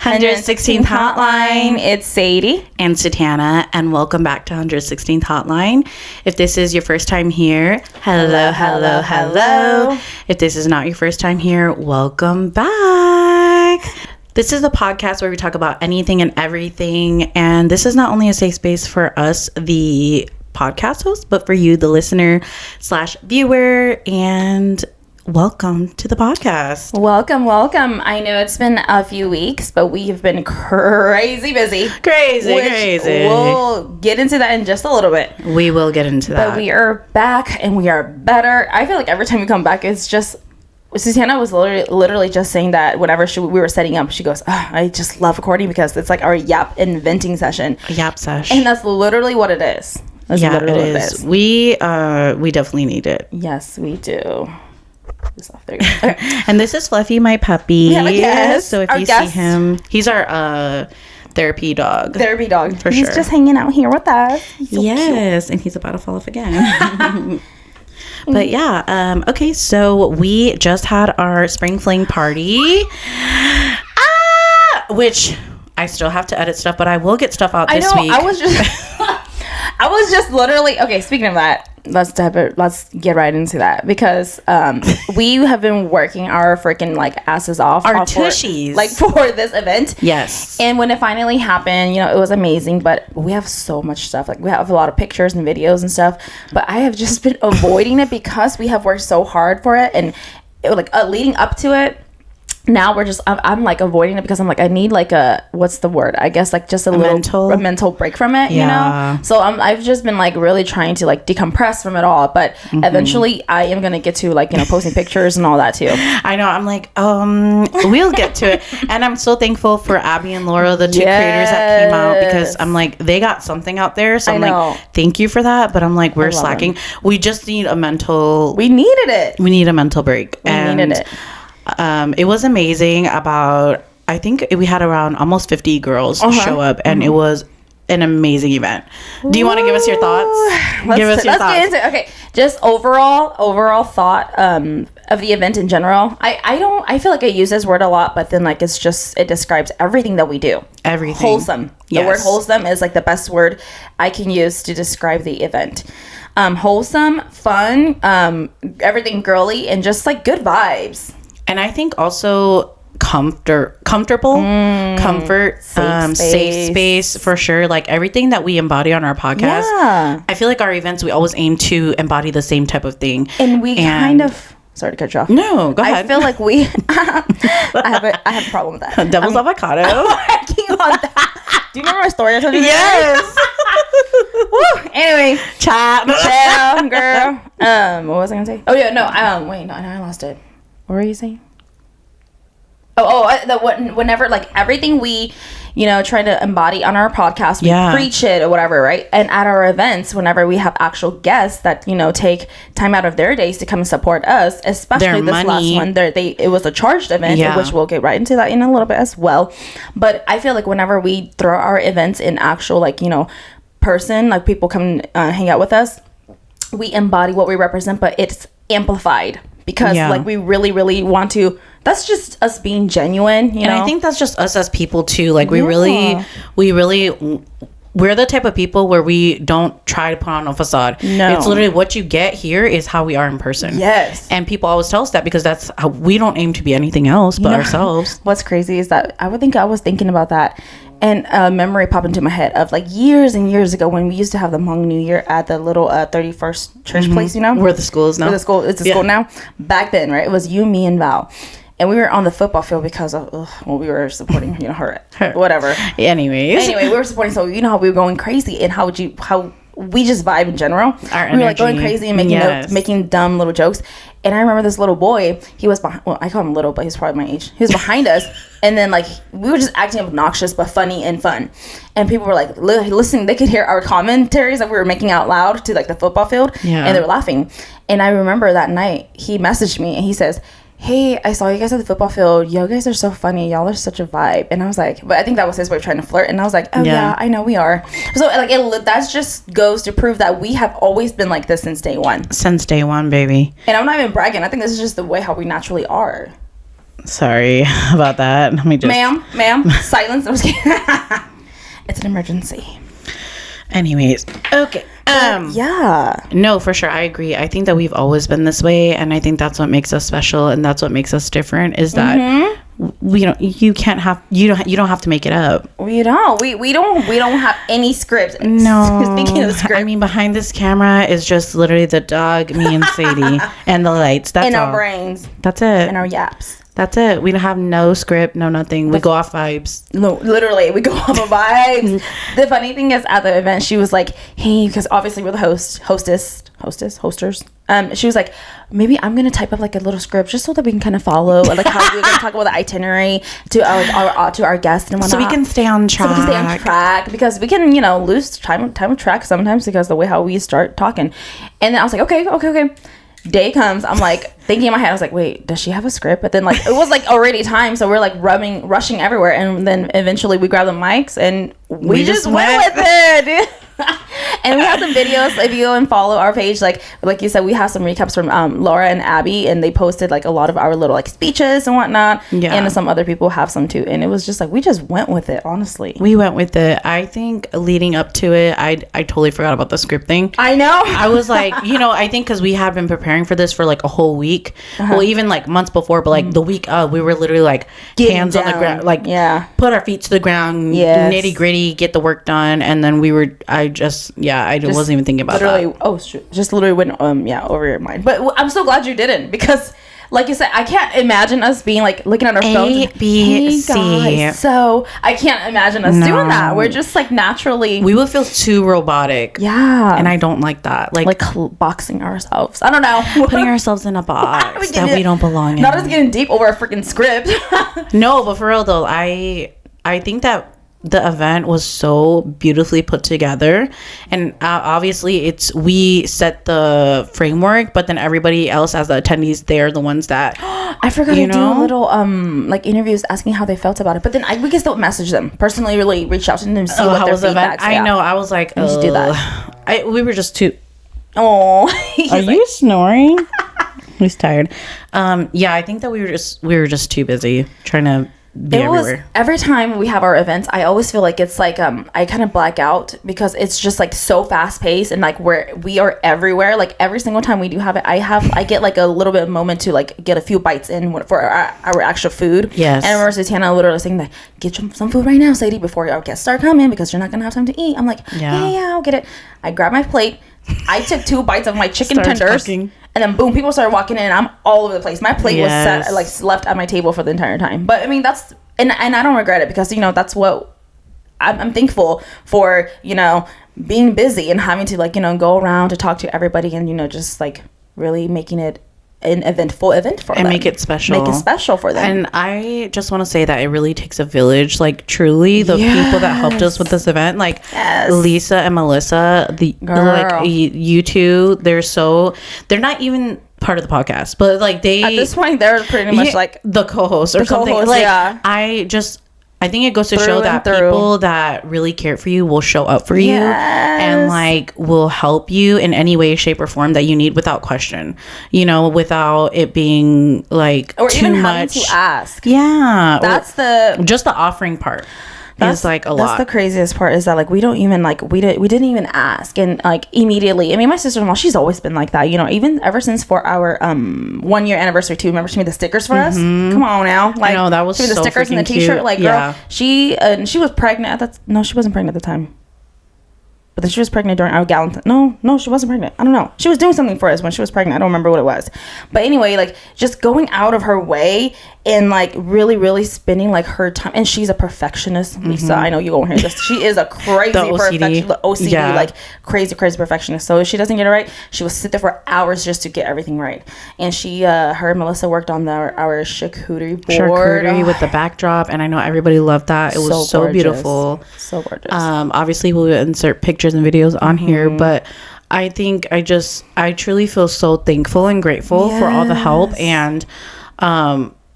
116th Hotline. It's Sadie. And Satana, and welcome back to 116th Hotline. If this is your first time here, hello. If this is not your first time here, welcome back. This is a podcast where we talk about anything and everything, and this is not only a safe space for us, the podcast host, but for you, the listener / viewer, and welcome to the podcast. Welcome. I know it's been a few weeks, but we have been crazy busy. Crazy. We'll get into that in just a little bit. We will get into that. But we are back and we are better. I feel like every time we come back, it's just... Susanna was literally just saying that whenever we were setting up, she goes, I just love recording because it's like our yap inventing session. A yap session. And that's literally what it is. It is. We definitely need it. Yes, we do. There you go. Okay. And this is Fluffy, my puppy. We have a guest. So if you see him, he's our therapy dog. For sure. He's just hanging out here with us. So yes, cute. And he's about to fall off again. But yeah, okay, so we just had our Spring Fling party, which I still have to edit stuff, but I will get stuff out this week. I was just literally, okay, speaking of that, let's get right into that, because we have been working our freaking asses off, our tushies, for this event. Yes. And when it finally happened, it was amazing, but we have so much stuff. We have a lot of pictures and videos and stuff, but I have just been avoiding it because we have worked so hard for it, and leading up to it. Now I'm avoiding it because I'm I need what's the word? I guess just a mental break from it, So I've just been really trying to decompress from it all, but eventually I am gonna get to posting pictures and all that too. I know. I'm we'll get to it, and I'm so thankful for Abby and Laura, the two creators that came out, because I'm they got something out there. So I'm thank you for that. But I'm we're slacking. Them. We just need a mental. We needed it. We need a mental break. We needed it. It was amazing. I think we had around almost 50 girls show up, and it was an amazing event. Do you want to give us your thoughts? Let's get into it. Okay, just overall thought of the event in general. I feel I use this word a lot, but then it describes everything that we do. Everything. Wholesome. Yes. The word wholesome is the best word I can use to describe the event. Wholesome, fun, everything girly, and just good vibes. And I think also comfortable, safe space for sure. Everything that we embody on our podcast. Yeah. I feel our events, we always aim to embody the same type of thing. And we kind of... Sorry to cut you off. No, go ahead. I feel we... I have a problem with that. Devil's avocado. I'm working on that. Do you remember my story I told you? Yes. Woo. Anyway. Child, girl. What was I going to say? Oh, yeah, no. Wait, no, I lost it. What were you saying? Whenever everything we try to embody on our podcast, we preach it or whatever, right? And at our events, whenever we have actual guests that take time out of their days to come and support us, especially this last one, it was a charged event, which we'll get right into that in a little bit as well. But I feel whenever we throw our events in actual person, people come hang out with us, we embody what we represent, but it's amplified. Because we really, really want to. That's just us being genuine, And I think that's just us as people too. We're the type of people where we don't try to put on a facade. No, it's literally what you get here is how we are in person. Yes, and people always tell us that because that's how we don't aim to be anything else but ourselves. What's crazy is that I was thinking about that. And a memory popped into my head of years and years ago when we used to have the Hmong New Year at the little 31st church place, where the school is now. It's a school now. Back then, right? It was you, me, and Val, and we were on the football field because of we were supporting her whatever. Anyway, we were supporting. So how we were going crazy and how we just vibe in general. We were going crazy and making dumb little jokes. And I remember this little boy, he was behind, I call him little, but he's probably my age. He was behind us. And then we were just acting obnoxious, but funny and fun. And people were listening, they could hear our commentaries that we were making out loud to the football field. Yeah. And they were laughing. And I remember that night he messaged me and he says, hey, I saw you guys at the football field. You guys are so funny. Y'all are such a vibe. And I was but I think that was his way of trying to flirt. And I was oh yeah, I know we are. So that just goes to prove that we have always been like this since day one. Since day one, baby. And I'm not even bragging. I think this is just the way how we naturally are. Sorry about that. Let me just... Ma'am, silence. I was kidding. It's an emergency. Anyways, okay. Yeah. No, for sure. I agree. I think that we've always been this way, and I think that's what makes us special, and that's what makes us different. Is that we don't. You can't have. You don't have to make it up. We don't. We don't have any scripts. No. Speaking of script, I mean, behind this camera is just literally the dog, me, and Sadie, and the lights. That's in all. our brains, that's it. and our yaps. That's it. We don't have no script, no nothing. We go off vibes. No, literally, we go off of vibes. The funny thing is, at the event, she was like, "Hey," because obviously we're the hosters. She was like, "Maybe I'm gonna type up like a little script just so that we can kind of follow, like how we're gonna talk about the itinerary to our guests and whatnot, so we can stay on track. Because we can lose time of track sometimes because the way how we start talking." And then I was like, okay. Day comes, I'm like thinking in my head, I was like, wait, does she have a script? But then like it was like already time, so we're like rushing everywhere, and then eventually we grab the mics and we just went with it. And we have some videos. If you go and follow our page, like you said, we have some recaps from Laura and Abby, and they posted like a lot of our little like speeches and whatnot. Yeah. And some other people have some too. And it was just like we just went with it. Honestly, we went with it. I think leading up to it, I totally forgot about the script thing. I know. I was like, I think because we had been preparing for this for like a whole week. Well, even like months before, but like the week of, we were literally like hands on the ground, like put our feet to the ground, nitty gritty, get the work done, and then I wasn't even thinking about that. Oh, just literally went over your mind. But I'm so glad you didn't, because like you said, I can't imagine us being like looking at our phones. C. So I can't imagine us doing that. We're just like naturally. We would feel too robotic. Yeah. And I don't like that. Like boxing ourselves. I don't know. Putting ourselves in a box that we don't belong in. Not us getting deep over a freaking script. No, but for real though, I think that the event was so beautifully put together, and obviously we set the framework, but then everybody else as the attendees, they're the ones that I forgot to do a little like interviews asking how they felt about it, but then we can still message them personally, really reach out to them, see what their feedback. I know. I was like, just do that. We were just too. Oh, are you snoring? He's tired. I think that we were just too busy trying to be everywhere. Every time we have our events, I always feel like it's like I kind of black out, because it's just like so fast paced, and like we are everywhere. Like every single time we do have it, I get like a little bit of moment to like get a few bites in for our actual food. Yes. And I remember Tatiana literally saying that, get some food right now, Sadie, before our guests start coming, because you're not gonna have time to eat. I'm like, yeah, I'll get it. I grab my plate. I took 2 bites of my chicken tenders, talking. And then boom, people started walking in, and I'm all over the place. My plate was set, like left at my table for the entire time. But I mean, that's and I don't regret it, because that's what I'm thankful for. Being busy and having to go around to talk to everybody, and just like really making it an eventful event for them. And make it special. Make it special for them. And I just want to say that it really takes a village. Like truly, the people that helped us with this event, like Lisa and Melissa, you two, they're not even part of the podcast, but like they at this point they're pretty much like the co-host or something. I think it goes to show that people that really care for you will show up for you and like will help you in any way, shape, or form that you need without question. Without it being like or too even much having to ask. Yeah, that's just the offering part. That's like a lot. That's the craziest part, is that like we don't even like we didn't even ask, and like immediately. I mean, my sister-in-law, she's always been like that, even ever since for our 1 year anniversary too. Remember, she made the stickers for us. Come on now, like I know, that was she made the stickers and the T-shirt. Cute. Like girl, she was pregnant at that. No, she wasn't pregnant at the time. But then she was pregnant during our No, she wasn't pregnant. I don't know. She was doing something for us when she was pregnant. I don't remember what it was. But anyway, like just going out of her way and like really, really spending like her time. And she's a perfectionist, Lisa. I know you won't hear this. She is a crazy perfectionist. OCD, like crazy perfectionist. So if she doesn't get it right, she will sit there for hours just to get everything right. And her and Melissa worked on our charcuterie board. Charcuterie with the backdrop. And I know everybody loved that. It was so beautiful. So gorgeous. Obviously, we'll insert pictures and videos on here, but I think I truly feel so thankful and grateful for all the help, and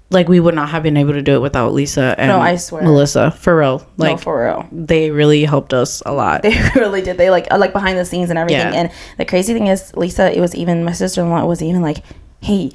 like we would not have been able to do it without Lisa and I swear. Melissa, for real. Like for real, they really helped us a lot. They really did. They like behind the scenes and everything. And the crazy thing is, Lisa, it was even my sister-in-law was even like, hey,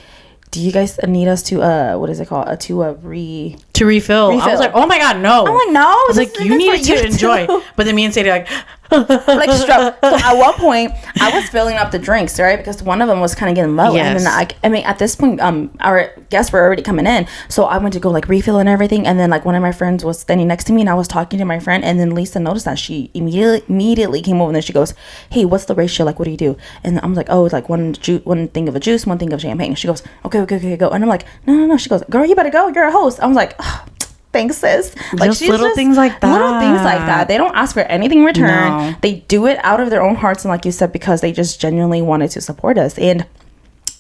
do you guys need us to what is it called, to refill? I was like, oh my god, no. I'm like, no. I was like, you need to enjoy. But then me and Sadie like like stroke. So at one point I was filling up the drinks, right, because one of them was kind of getting low. Yes. And then I mean at this point our guests were already coming in, so I went to go like refill and everything, and then like one of my friends was standing next to me and I was talking to my friend, and then Lisa noticed that. She immediately came over and then she goes, hey, what's the ratio, like what do you do? And I'm like, oh, it's like one thing of a juice, one thing of champagne. She goes, okay, go. And I'm like, no. She goes, girl, you better go, you're a host. I was like, oh, thanks, sis. Like, just little things like that. They don't ask for anything in return. No. They do it out of their own hearts, and like you said, because they just genuinely wanted to support us. And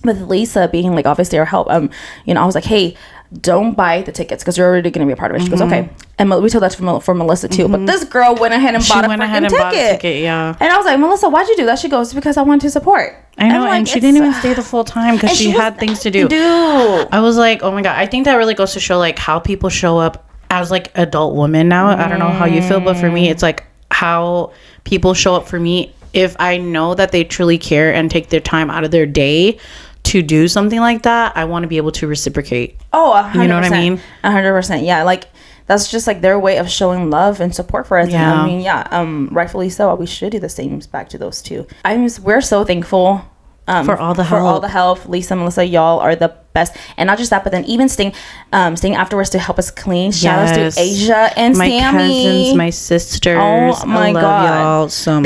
with Lisa being like obviously our help, you know, I was like, hey, don't buy the tickets because you're already going to be a part of it. She goes, okay. And we told that for Melissa too. But this girl went ahead and bought a ticket. Yeah. And I was like, Melissa, why'd you do that? She goes, because I wanted to support. I know, and she didn't even stay the full time because she had things to do. I was like, oh my god. I think that really goes to show like how people show up as like adult women now. I don't know how you feel, but for me, it's like how people show up for me. If I know that they truly care and take their time out of their day to do something like that, I want to be able to reciprocate. Oh, 100%. You know what I mean? 100%. Yeah, like that's just like their way of showing love and support for us. Yeah. And I mean, rightfully so. We should do the same back to those two. We're so thankful for all the help. Lisa, Melissa, y'all are the best. And not just that, but then even staying afterwards to help us clean. Shout out to Asia and my Sammy. Cousins, my sisters. Oh my God. I love y'all so much.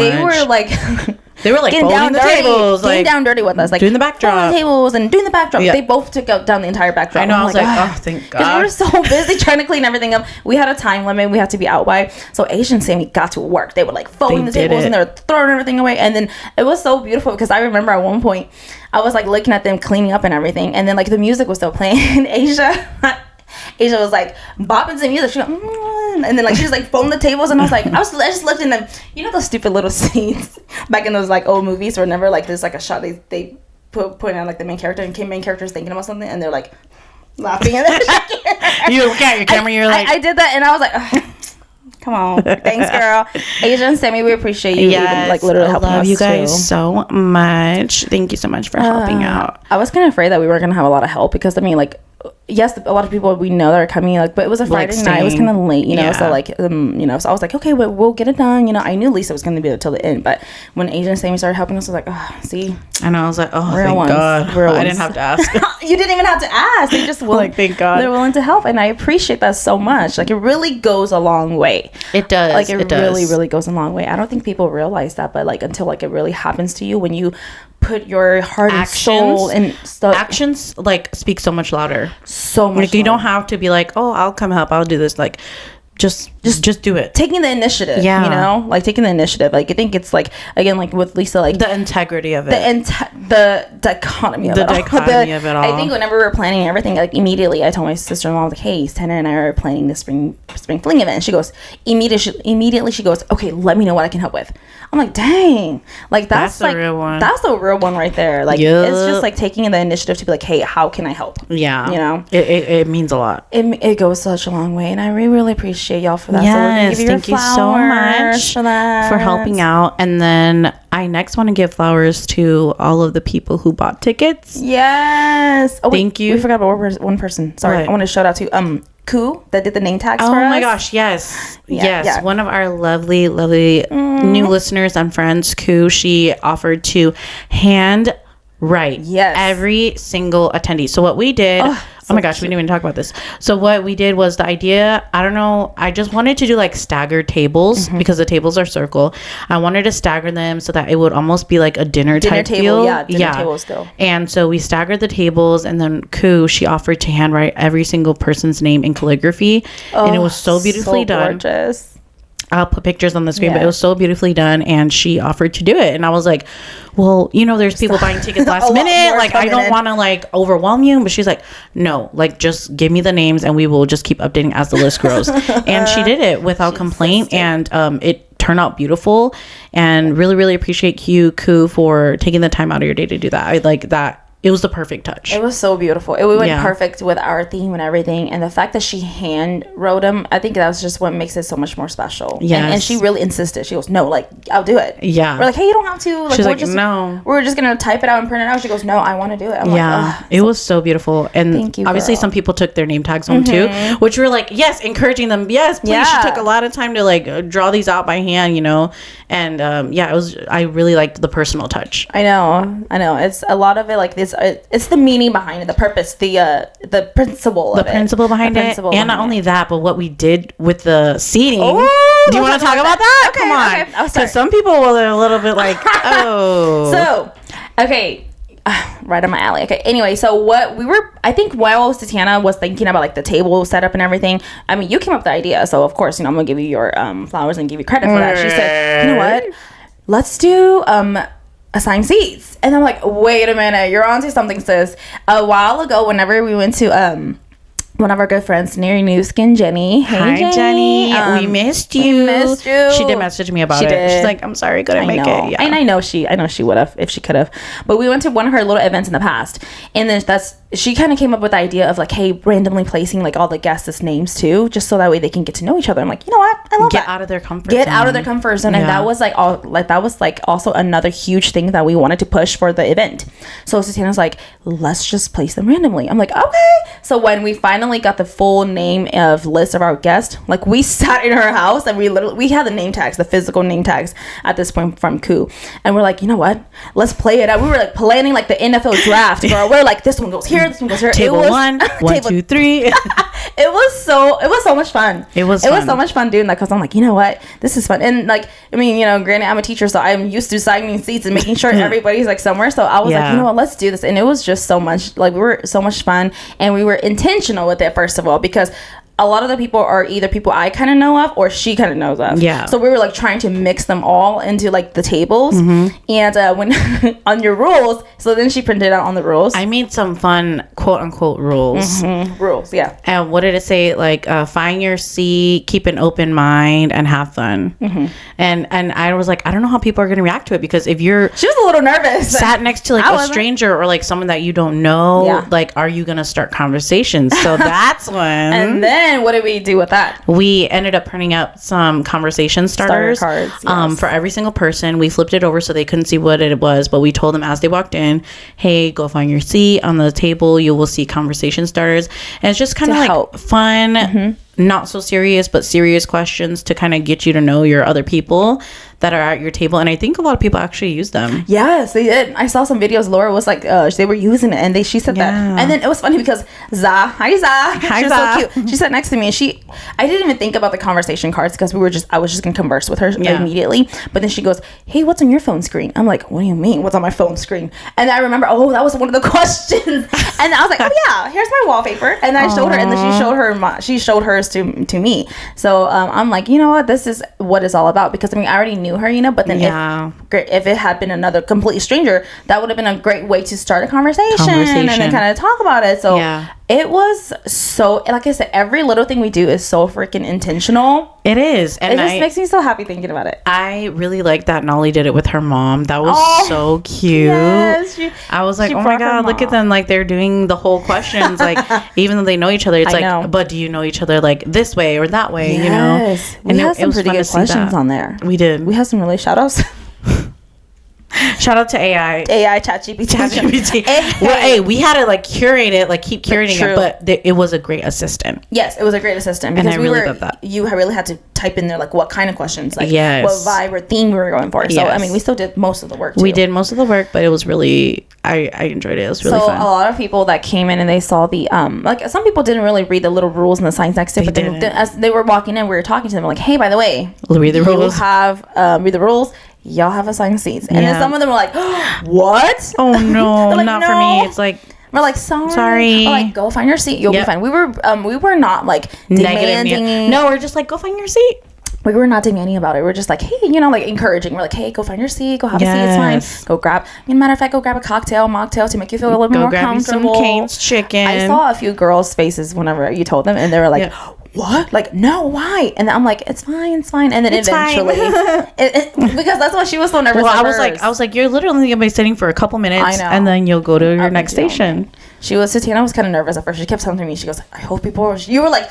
They were like folding the tables, getting down dirty with us, like doing the backdrop, the tables and doing the backdrop. Yeah. They both took down the entire backdrop. I know. I was like, oh, thank God. Because we were so busy trying to clean everything up. We had a time limit. We had to be out by. So Asia and Sammy got to work. They were like folding the tables and they were throwing everything away. And then it was so beautiful because I remember at one point I was like looking at them cleaning up and everything, and then like the music was still playing. And Asia was like bopping to music. She goes, and then like she was like folding the tables, and I was just looking at them. You know those stupid little scenes back in those like old movies where never like there's like a shot they put on like the main character, and main character is thinking about something and they're like laughing at it. You look at your camera, you're like, I did that, and I was like, ugh. Come on, thanks, girl. Asia and Sammy, we appreciate you. Yes, even, like literally helping us. I love you guys too. So much. Thank you so much for helping out. I was kind of afraid that we weren't gonna have a lot of help because I mean, like, yes, a lot of people we know that are coming, like, but it was a Friday night. It was kind of late, you know. Yeah. So like, you know, so I was like, okay, we'll get it done. You know, I knew Lisa was gonna be there till the end, but when Asia and Sammy started helping us, I was like, oh, see. And I was like, oh, real thank ones. God. Real I didn't have to ask. You didn't even have to ask. They just like, thank God. They're willing to help, and I appreciate that so much. Like, it really goes a long way. It does. Like, it really, really goes a long way. I don't think people realize that, but like until like it really happens to you, when you put your heart and soul and stuff. Actions like speak so much louder. So much. Like, you don't have to be like, oh, I'll come help, I'll do this. Like, just do it. Taking the initiative. Yeah. You know, like taking the initiative. Like, I think it's like, again, like with Lisa, like the integrity of it, the dichotomy of it all. Of it all. I think whenever we were planning everything, like immediately I told my sister-in-law, like, hey, Tana and I are planning the spring fling event. And she goes, immediately she goes, okay, let me know what I can help with. I'm like, dang, like that's like the real one. That's the real one right there. Like, it's just like taking the initiative to be like, hey, how can I help? Yeah, you know, it means a lot. It goes such a long way, and I really appreciate y'all for that. Yes, so thank you so much for helping out. And then I next want to give flowers to all of the people who bought tickets. Yes. Oh, thank you. We forgot about one person. Sorry, what? I want to shout out to Koo that did the name tags for us. Oh my gosh, yes. Yeah. One of our lovely new listeners and friends, Koo, she offered to hand write every single attendee. So what we did, oh my gosh, we didn't even talk about this. So what we did was the idea, I don't know, I just wanted to do like staggered tables because the tables are circle. I wanted to stagger them so that it would almost be like a dinner type table feel. Dinner table still. And so we staggered the tables, and then Koo, she offered to handwrite every single person's name in calligraphy, and it was so beautifully done. Gorgeous. I'll put pictures on the screen, but it was so beautifully done, and she offered to do it. And I was like, well, you know, there's people buying tickets last minute. Like, I don't want to like overwhelm you. But she's like, no, like, just give me the names and we will just keep updating as the list grows. And she did it without complaint. And it turned out beautiful, and really, really appreciate you, Koo, for taking the time out of your day to do that. I like that. it was the perfect touch. It was so beautiful. It went perfect with our theme and everything. And the fact that she hand wrote them, I think that was just what makes it so much more special. Yes. And she really insisted. She goes, no, like, I'll do it. Yeah. We're like, hey, you don't have to. Like, She's like, no. We're just going to type it out and print it out. She goes, no, I want to do it. I'm like, it was so beautiful. And thank you, obviously girl. some people took their name tags home too, which were like, yes, encouraging them. Yes, please. She took a lot of time to like draw these out by hand, you know? And I really liked the personal touch. I know. It's a lot of it, like this. It's the meaning behind it, the purpose, the principle of it. The principle behind it. And not only that, but what we did with the seating. Oh, do you want to talk about that? Okay, Come on. okay. Because some people were a little bit like, oh. So, okay. Right on my alley. Okay. Anyway, so I think while Tatiana was thinking about like the table setup and everything, I mean, you came up with the idea. So of course, I'm going to give you your flowers and give you credit for that. She said, you know what? Let's do assigned seats. And I'm like, wait a minute. You're onto something, sis. A while ago, whenever we went to one of our good friends, Neri Newskin, Jenny. Hey, hi, Jenny. We missed you. She did message me about it. She's like, I'm sorry, couldn't make it. Yeah. And I know she would have if she could have. But we went to one of her little events in the past, and then she kind of came up with the idea of like, hey, randomly placing like all the guests' names too, just so that way they can get to know each other. I'm like, you know what? I love Get that. out of their comfort Get zone. out of their comfort zone. And that was also another huge thing that we wanted to push for the event. So Tatiana's like, let's just place them randomly. I'm like, okay. So when we finally got the full name of list of our guests, like we sat in her house and we had the name tags, the physical name tags at this point from Koo, and we're like, you know what? Let's play it out. We were like planning like the NFL draft, girl. We're like, this one goes here, this one goes here. Table 1, 1, 2, 3. It was so much fun. It was so much fun doing that because I'm like, you know what? This is fun. And like, I mean, you know, granted, I'm a teacher, so I'm used to assigning seats and making sure everybody's like somewhere. So I was like, you know what? Let's do this. And it was just so much, like, we were so much fun, and we were intentional with it, first of all, because a lot of the people are either people I kind of know of or she kind of knows of. Yeah. So we were like trying to mix them all into like the tables. And when on your rules, so then she printed out on the rules. I made some fun quote unquote rules. Rules, yeah. And what did it say? Like, find your seat, keep an open mind, and have fun. And I was like, I don't know how people are going to react to it, because if you're she was a little nervous, sat next to like a stranger or like someone that you don't know, like, are you going to start conversations? So that's when. And then what did we do with that? We ended up printing out some conversation starters cards, yes. For every single person. We flipped it over so they couldn't see what it was, but we told them as they walked in, hey, go find your seat. On the table you will see conversation starters, and it's just kind of like fun, not so serious but serious questions to kind of get you to know your other people that are at your table. And I think a lot of people actually use them. Yes, they did. I saw some videos. Laura was like, they were using it, and she said that. And then it was funny because hi Za, she was so cute. She sat next to me, and I didn't even think about the conversation cards because I was just gonna converse with her immediately. But then she goes, hey, what's on your phone screen? I'm like, what do you mean what's on my phone screen? And I remember, that was one of the questions. And I was like, oh yeah, here's my wallpaper. And I showed her, and then she showed hers to me. So I'm like, you know what, this is what it's all about, because I mean, I already knew her, but then if it had been another complete stranger, that would have been a great way to start a conversation. And then kind of talk about it. So it was so, like I said, every little thing we do is so freaking intentional. It is. And it just makes me so happy thinking about it. I really like that Nolly did it with her mom. That was so cute. Yes, I was like, oh my God, look at them. Like, they're doing the whole questions. Like, even though they know each other, it's like, but do you know each other like this way or that way? You know? We had some pretty good questions on there. We did. We had some really shout outs. Shout out to AI ChatGPT. Well, hey, we had to like curate it, like keep curating it, but it was a great assistant. Yes, it was a great assistant, because and I really love that. You really had to type in there like what kind of questions, like what vibe or theme we were going for. So I mean, we still did most of the work too. We did most of the work, but it was really I enjoyed it. It was really fun. So a lot of people that came in and they saw the like, some people didn't really read the little rules and the signs next to it, but then as they were walking in, we were talking to them like, hey, by the way, read the rules. You have read the rules. Y'all have assigned seats. And then some of them were like, what? Oh no, like, not for me. It's like, we're like, sorry. We're like, go find your seat. You'll be fine. We were not like demanding. No, we're just like, go find your seat. We were not demanding about it. We're just like, hey, like encouraging. We're like, hey, go find your seat. Go have a seat. It's fine. Go grab. Matter of fact, go grab a mocktail to make you feel a little bit more comfortable. Go grab some Cane's chicken. I saw a few girls' faces whenever you told them, and they were like, what? Like, no, why? And I'm like, it's fine. And then eventually, because that's why she was so nervous. Well, I was like, you're literally gonna be sitting for a couple minutes, and then you'll go to your next station. Tatiana was kind of nervous at first. She kept telling me, she goes, I hope people are, you were like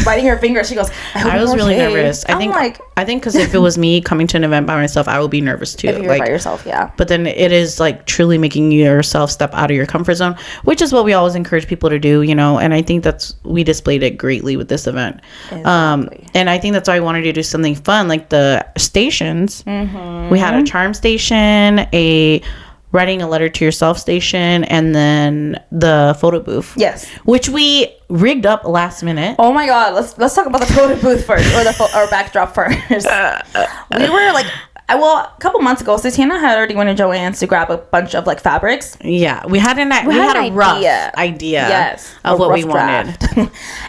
biting her finger. She goes, I was really nervous. I think because if it was me coming to an event by myself, I would be nervous too. If you're by yourself, yeah. But then it is like truly making yourself step out of your comfort zone, which is what we always encourage people to do, you know. And I think we displayed it greatly with this event. Exactly. And I think that's why I wanted to do something fun, like the stations. Mm-hmm. We had a charm station, a writing a letter to yourself station, and then the photo booth. Yes. Which we rigged up last minute. Oh my God. Let's talk about the photo booth first, or backdrop first. We were like, a couple months ago, Tatiana had already went to Joann's to grab a bunch of like fabrics. Yeah, we had a rough idea of what we wanted.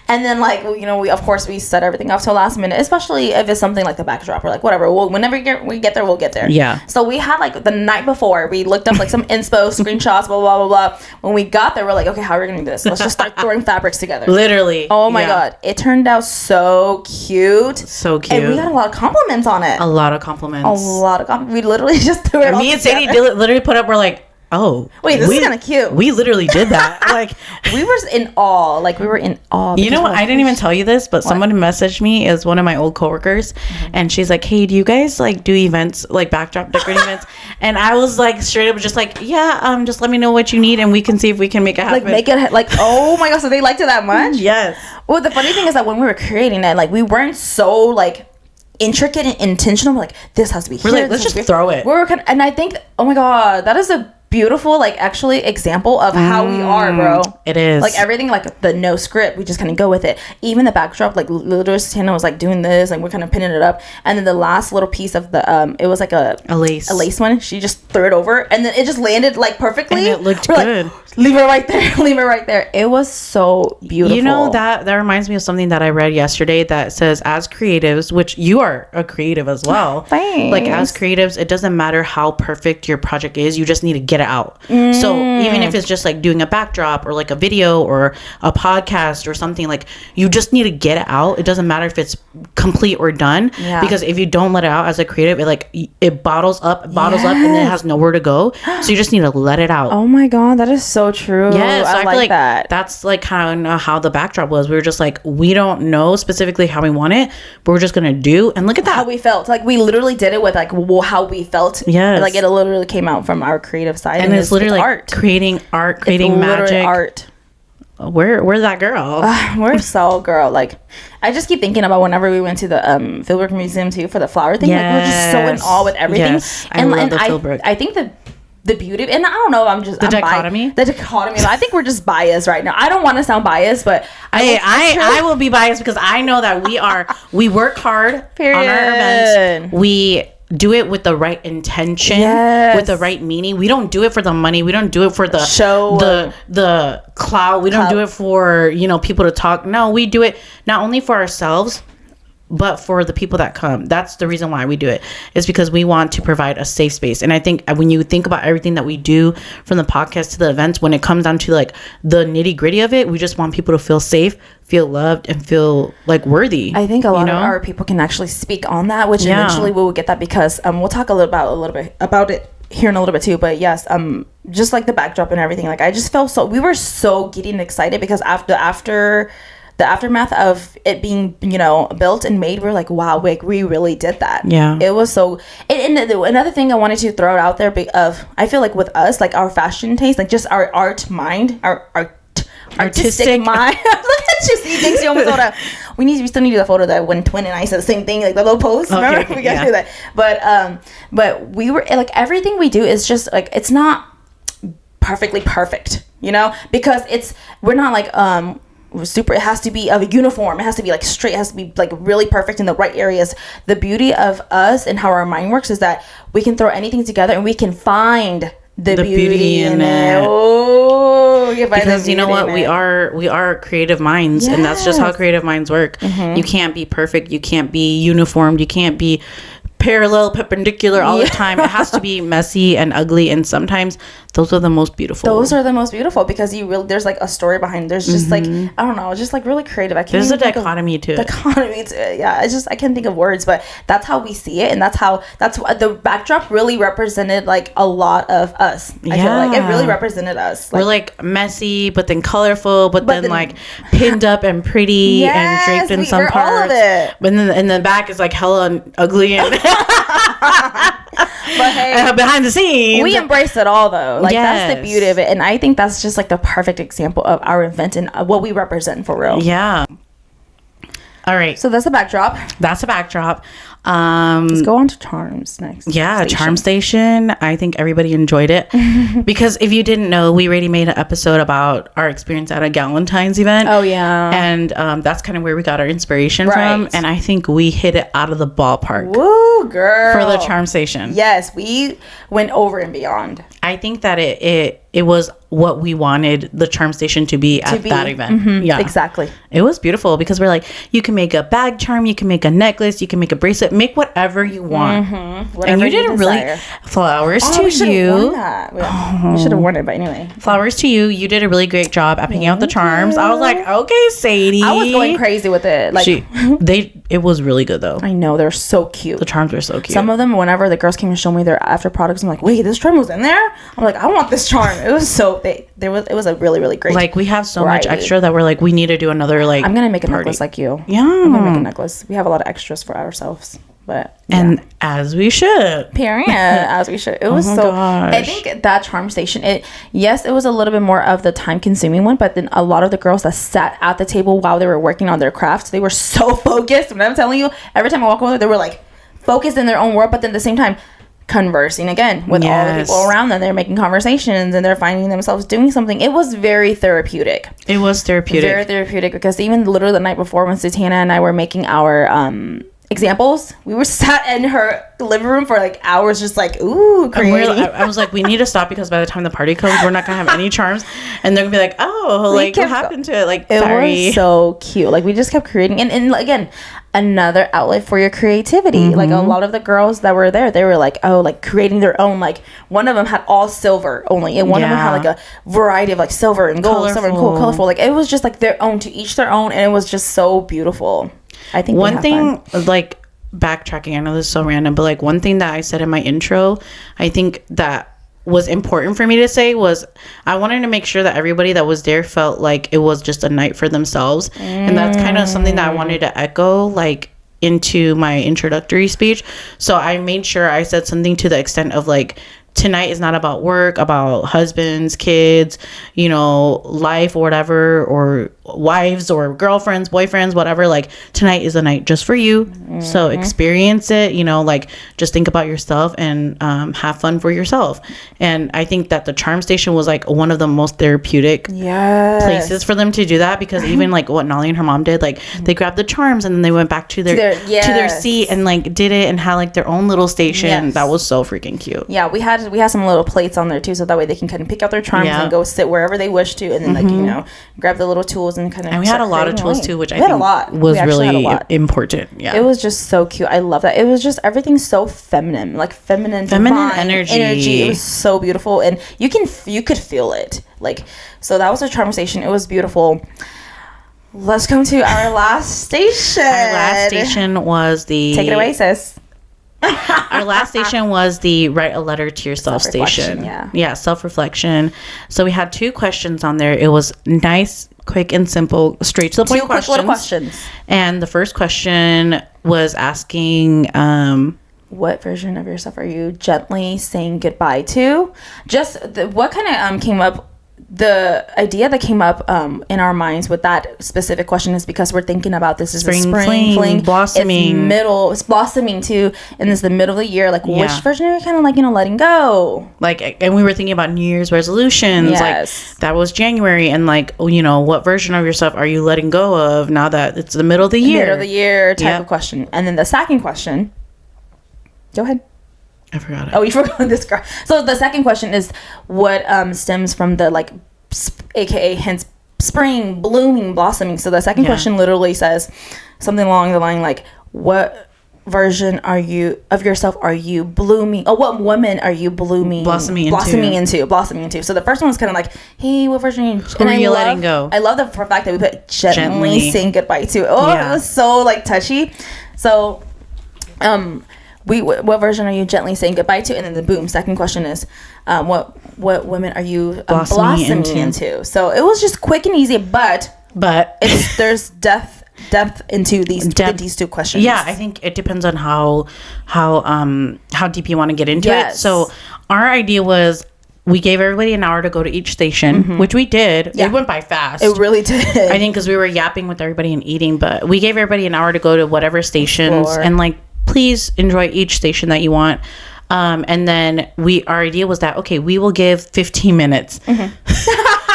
And then like, you know, we set everything up till last minute, especially if it's something like the backdrop or like whatever. Whenever we get there, we'll get there. Yeah. So we had like the night before, we looked up like some inspo screenshots, blah, blah, blah, blah. When we got there, we're like, okay, how are we going to do this? Let's just start throwing fabrics together. Literally. Oh my God. It turned out so cute. So cute. And we got a lot of compliments on it. A lot of compliments. We literally just threw it all me and Sadie literally put up, we're like, oh, wait, this is kind of cute. We literally did that. Like, we were in awe. Like, we were in awe. You know what? I didn't even tell you this, but someone messaged me, is one of my old coworkers, and she's like, hey, do you guys like do events, like backdrop decorating events? And I was like, straight up just like, yeah, just let me know what you need and we can see if we can make it happen. Oh my God, so they liked it that much? Yes. Well, the funny thing is that when we were creating it, like, we weren't so like intricate and intentional. We're like, this has to be here. We're like, let's just throw it. And I think, oh my God, that is a beautiful, like, actually example of how we are, bro. It is. Like, everything, like, the no script, we just kind of go with it. Even the backdrop, like, literally Santana was like doing this, like, we're kind of pinning it up. And then the last little piece of the it was like a lace one. She just threw it over, and then it just landed like perfectly, and it looked good. Like, leave it right there. It was so beautiful. You know, that reminds me of something that I read yesterday that says, as creatives, which you are a creative as well. Thanks. Like, as creatives, it doesn't matter how perfect your project is, you just need to get it out. So even if it's just like doing a backdrop or like a video or a podcast or something, like, you just need to get it out. It doesn't matter if it's complete or done, because if you don't let it out as a creative, it bottles up and then it has nowhere to go. So you just need to let it out. Oh my God, that is so true. Yes, I like that. That's like kind of how the backdrop was. We were just like, we don't know specifically how we want it, but we're just gonna do, and look at that. How we felt. Like, we literally did it with like how we felt. Yes. Like, it literally came out from our creative side. And it's literally like art. Creating magic. Art. Where's that girl? We're so girl. Like, I just keep thinking about whenever we went to the Philbrook Museum too for the flower thing. Like, we're just so in awe with everything. Yes, I love the Philbrook. I think the beauty, and I don't know, the dichotomy. I think we're just biased right now. I don't want to sound biased, but I will be biased because I know that we work hard on our events. We do it with the right intention, with the right meaning. We don't do it for the money. We don't do it for the show, the clout. We don't do it for, you know, people to talk. No, we do it not only for ourselves, but for the people that come. That's the reason why we do it, is because we want to provide a safe space. And I think when you think about everything that we do, from the podcast to the events, when it comes down to like the nitty gritty of it, we just want people to feel safe, feel loved, and feel like worthy. I think a lot of our people can actually speak on that, which eventually we will get that, because we'll talk a little bit about it here in a little bit too. But yes, just like the backdrop and everything, like, I just felt we were so getting excited, because after the aftermath of it being, you know, built and made, we're like, wow, like, we really did that. Yeah, it was so. And another thing I wanted to throw out there, I feel like with us, like, our fashion taste, like, just our art mind, our artistic mind. Look at you, see things you almost want to. We still need to do the photo that when Twin and I said the same thing, like the little post. Okay, remember, we gotta do that. But we were like, everything we do is just like, it's not perfectly perfect, you know, because we're not like super. It has to be of a uniform. It has to be like straight. It has to be like really perfect in the right areas. The beauty of us and how our mind works is that we can throw anything together and we can find the beauty in it. Oh, because you know what, we are creative minds, and that's just how creative minds work. You can't be perfect, you can't be uniformed, you can't be parallel, perpendicular all the time. It has to be messy and ugly, and sometimes those are the most beautiful. Those are the most beautiful because you really, there's like a story behind. There's just like, I don't know, just like really creative. There's a dichotomy to it. Dichotomy to it. Yeah, I can't think of words, but that's how we see it, and that's what the backdrop really represented, like a lot of us. I feel like it really represented us. Like, we're like messy, but then colorful, but then like pinned up and pretty and draped in some parts. All of it. But then in the back is like hella ugly and. But hey, behind the scenes, we embrace it all though. Like that's the beauty of it, and I think that's just like the perfect example of our event and what we represent for real. Yeah. All right. So that's the backdrop. Let's go on to Charms next. Yeah, Charm Station. I think everybody enjoyed it because if you didn't know, we already made an episode about our experience at a Galentine's event. Oh yeah, and that's kind of where we got our inspiration from, and I think we hit it out of the ballpark. Woo, girl! For the Charm Station. Yes, we went over and beyond. I think that it was what we wanted the Charm Station to be at that event. Mm-hmm. Yeah, exactly. It was beautiful because we're like, you can make a bag charm, you can make a necklace, you can make a bracelet, make whatever you want. Mm-hmm. And you did really flowers to you. We should have worn it, but anyway. Flowers to you. You did a really great job at picking out the charms. I was like, okay, Sadie. I was going crazy with it. Like it was really good though. I know, they're so cute. The charms were so cute. Some of them, whenever the girls came and showed me their after products, I'm like, wait, this charm was in there? I'm like, I want this charm. It was so it was a really, really great. Like we have so much extra that we're like, we need to do another like. I'm gonna make a necklace like you. Yeah, I'm gonna make a necklace. We have a lot of extras for ourselves, but and as we should. Period. As we should. It was so. Gosh. I think that Charm Station. It was a little bit more of the time consuming one, but then a lot of the girls that sat at the table while they were working on their crafts, they were so focused. When I'm telling you, every time I walk over, they were like focused in their own world, but then at the same time conversing again with all the people around them. They're making conversations and they're finding themselves doing something. It was very therapeutic. Very therapeutic because even literally the night before when Satana and I were making our examples, we were sat in her living room for like hours just like creating. I was like, we need to stop because by the time the party comes, we're not gonna have any charms and they're gonna be like, oh, like what happened to it? Like, sorry. It was so cute. Like we just kept creating and again, another outlet for your creativity. Mm-hmm. Like a lot of the girls that were there, they were like, oh, like creating their own, like one of them had all silver only and one of them had like a variety of like silver and gold, silver and gold, colorful. Like it was just like their own, to each their own, and it was just so beautiful. I think one thing like backtracking, I know this is so random, but like one thing that I said in my intro, I think that was important for me to say was I wanted to make sure that everybody that was there felt like it was just a night for themselves. And that's kind of something that I wanted to echo like into my introductory speech. So I made sure I said something to the extent of like, tonight is not about work, about husbands, kids, you know, life or whatever, or wives or girlfriends, boyfriends, whatever. Like tonight is a night just for you. Mm-hmm. So experience it, you know, like just think about yourself and have fun for yourself. And I think that the Charm Station was like one of the most therapeutic places for them to do that, because even like what Nolly and her mom did, like they grabbed the charms and then they went back to their seat and like did it and had like their own little station. That was so freaking cute. Yeah, we had some little plates on there too, so that way they can kind of pick out their charms and go sit wherever they wish to, and then like, you know, grab the little tools and kind of. And we had a lot of tools too, which I think was really important. Yeah, it was just so cute. I love that. It was just everything so feminine, like feminine energy. It was so beautiful, and you could feel it. Like, so that was a Charm Station. It was beautiful. Let's come to our last station. Our last station was the. Take it away, sis. Our last station was the write a letter to yourself station. Yeah, self-reflection. So we had 2 questions on there. It was nice, quick and simple, straight to the point questions. 2 quick little questions. And the first question was asking what version of yourself are you gently saying goodbye to? Just what kind of came up. The idea that came up in our minds with that specific question is because we're thinking about this is spring fling blossoming. It's blossoming too, and it's the middle of the year. Like which version are you kind of like, you know, letting go? Like, and we were thinking about New Year's resolutions. Like that was January, and like, you know, what version of yourself are you letting go of now that it's the middle of the year? Middle of the year type of question. And then the second question. Go ahead. I forgot it. Oh, you forgot this girl. So the second question is what stems from the like, aka hence spring, blooming, blossoming. So the second question literally says something along the line like, what version are you of yourself are you blooming? Oh, what woman are you blossoming into? So the first one was kind of like, hey, what version are you? Who are you letting go? I love the fact that we put gently saying goodbye to. Oh, yeah. It was so like touchy. So, what version are you gently saying goodbye to? And then the boom. Second question is, what women are you blossoming into? So it was just quick and easy, but there's depth into these two questions. Yeah, I think it depends on how deep you want to get into it. So our idea was we gave everybody an hour to go to each station, which we did. Yeah. It went by fast. It really did. I think because we were yapping with everybody and eating, but we gave everybody an hour to go to whatever stations and like please enjoy each station that you want. And then our idea was that, okay, we will give 15 minutes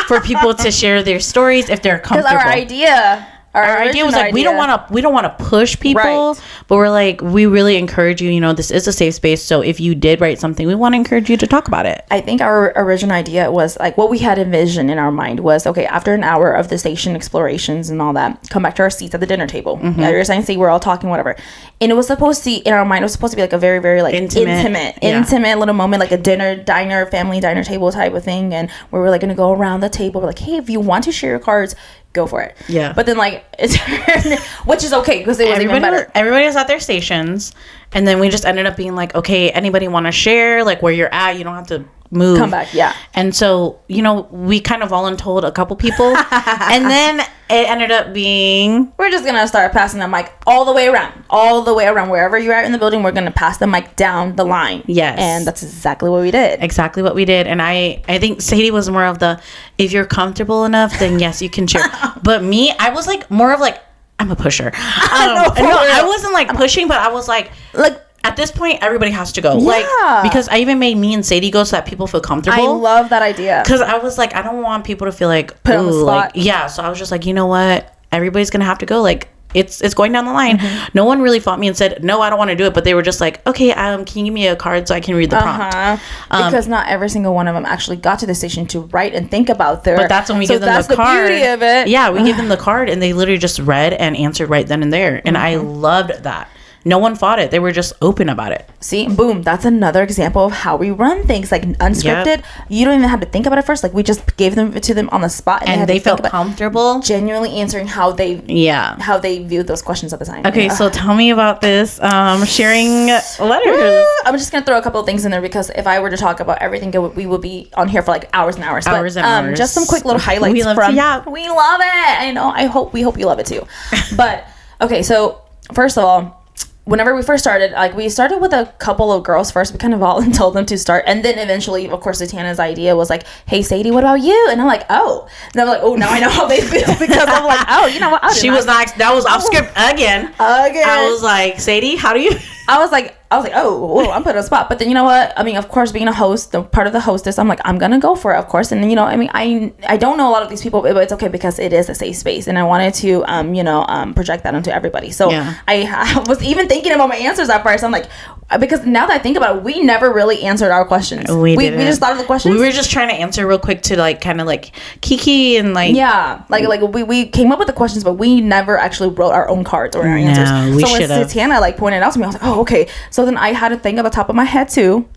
for people to share their stories if they're comfortable. Because our idea was like, we don't want to push people, but we're like, we really encourage you, this is a safe space. So if you did write something, we want to encourage you to talk about it. I think our original idea was like, what we had envisioned in our mind was, okay, after an hour of the station explorations and all that, come back to our seats at the dinner table. You're saying, see, we're all talking, whatever. And it was supposed to, in our mind, it was supposed to be like a very, very like intimate little moment, like a family diner table type of thing. And where we're like going to go around the table. We're like, hey, if you want to share your cards, go for it. Yeah. But then like which is okay because it was even better. Everybody was at their stations, and then we just ended up being like, okay, anybody want to share like where you're at? You don't have to move. Come back, yeah. And so, we kind of voluntold a couple people, and then it ended up being we're just gonna start passing the mic all the way around wherever you're at in the building. We're gonna pass the mic down the line. Yes. And that's exactly what we did. And I think Sadie was more of the, if you're comfortable enough, then yes, you can share. But me, I was like more of like, I'm a pusher. I wasn't like pushing, but I was like at this point, everybody has to go. Yeah. Like, because I even made me and Sadie go so that people feel comfortable. I love that idea. Because I was like, I don't want people to feel like, put on the spot. Like, so I was just like, you know what? Everybody's going to have to go. Like, it's going down the line. No one really fought me and said, no, I don't want to do it. But they were just like, okay, can you give me a card so I can read the prompt? Because not every single one of them actually got to the station to write and think about their... But that's when we give them the card. That's the beauty of it. Yeah, we give them the card and they literally just read and answered right then and there. And I loved that. No one fought it. They were just open about it. See, boom. That's another example of how we run things. Like unscripted. Yep. You don't even have to think about it first. Like we just gave them to them on the spot, and they felt comfortable, genuinely answering how they viewed those questions at the time. Okay, so tell me about this sharing letters. I'm just gonna throw a couple of things in there because if I were to talk about everything, we would be on here for like hours and hours. Hours. Just some quick little highlights. We love it. I know. We hope you love it too. But okay, so first of all, whenever we first started, like we started with a couple of girls first. We kind of all told them to start, and then eventually, of course, Tatiana's idea was like, "Hey, Sadie, what about you?" And I'm like, "Oh," and I'm like, "Oh, now I know how they feel," because I'm like, "Oh, you know what?" She was not. That was off script again. I was like, "Sadie, how do you?" I was like, oh, I'm put on the spot. But then you know what? I mean, of course, being a host, part of the hostess, I'm like, I'm gonna go for it, of course. And then I don't know a lot of these people, but it's okay because it is a safe space, and I wanted to project that onto everybody. So I was even thinking about my answers at first. I'm like, because now that I think about it, we never really answered our questions. We just thought of the questions. We were just trying to answer real quick to like kind of like Kiki and like we came up with the questions, but we never actually wrote our own cards or our answers. So when Tatiana like pointed out to me, I was like, oh, okay. So then I had to think at the top of my head too.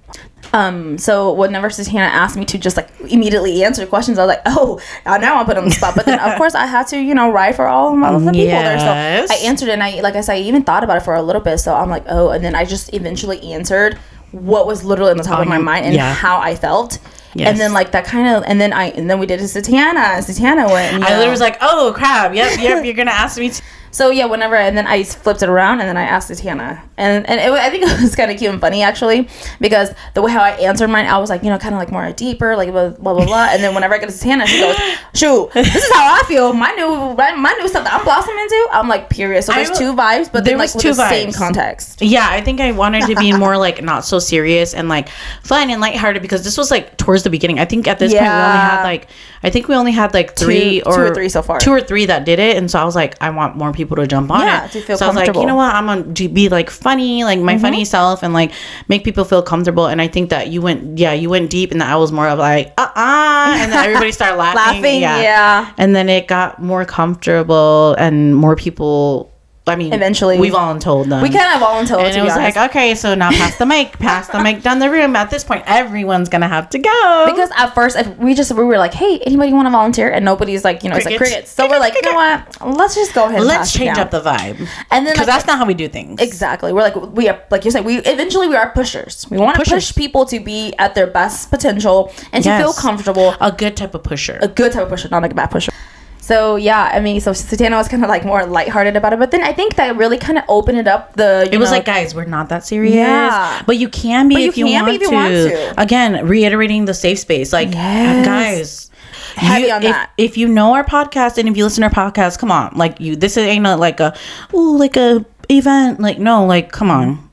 So whenever Tatiana asked me to just like immediately answer questions, I was like, oh, now I'm put on the spot. But then of course I had to, write for all of the people there. So I answered it, and I even thought about it for a little bit. So I'm like, oh, and then I just eventually answered what was literally on the top of my mind and how I felt. Yes. And then like that kind of, and then we did it to Tatiana. Tatiana went. And, I literally was like, oh crap, yep, you're gonna ask me. So yeah, whenever, and then I flipped it around, and then I asked Tatiana, and I think it was kind of cute and funny actually, because the way how I answered mine, I was like, kind of like more deeper, like blah blah blah blah, and then whenever I get to Tatiana, she goes, shoot, this is how I feel. My new stuff that I'm blossoming into. I'm like, period. So there's two vibes, but then like with the same context. Yeah, I think I wanted to be more like not so serious and like fun and lighthearted, because this was like towards the beginning. I think at this point we only had like two or three so far. 2 or 3 that did it, and so I was like, I want more people to jump on it. To feel so comfortable. I was like, you know what, I'm gonna be like funny, like my funny self, and like make people feel comfortable. And I think that you went deep, and that I was more of like and then everybody started laughing. Yeah. And then it got more comfortable, and more people I mean, eventually we voluntold them. We kind of voluntold, and it was like, okay, so now pass the mic down the room. At this point, everyone's gonna have to go, because at first we were like, hey, anybody want to volunteer? And nobody's like, it's like crickets. So we're like, you know what? Let's just go ahead. And let's change up the vibe, and then because that's not how we do things. Exactly. We're like, we are, like you said, we are pushers. We want to push people to be at their best potential and to feel comfortable. A good type of pusher. A good type of pusher, not like a bad pusher. So yeah, I mean, so Satana was kind of like more lighthearted about it, but then I think that really kind of opened it up. It was like, guys, we're not that serious. Yeah, but you can be if you want to. Again, reiterating the safe space, like guys. Heavy on that. If you know our podcast and if you listen to our podcast, come on, like ain't not like a event, like no, like come on.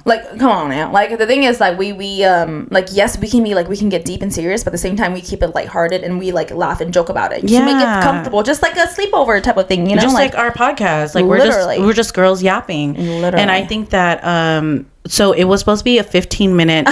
Like, come on now. Like, the thing is, like, we like, yes, we can get deep and serious, but at the same time, we keep it lighthearted and we, like, laugh and joke about it. To make it comfortable, just like a sleepover type of thing, Just like our podcast. Like, we're just girls yapping. Literally. And I think that, so it was supposed to be a 15-minute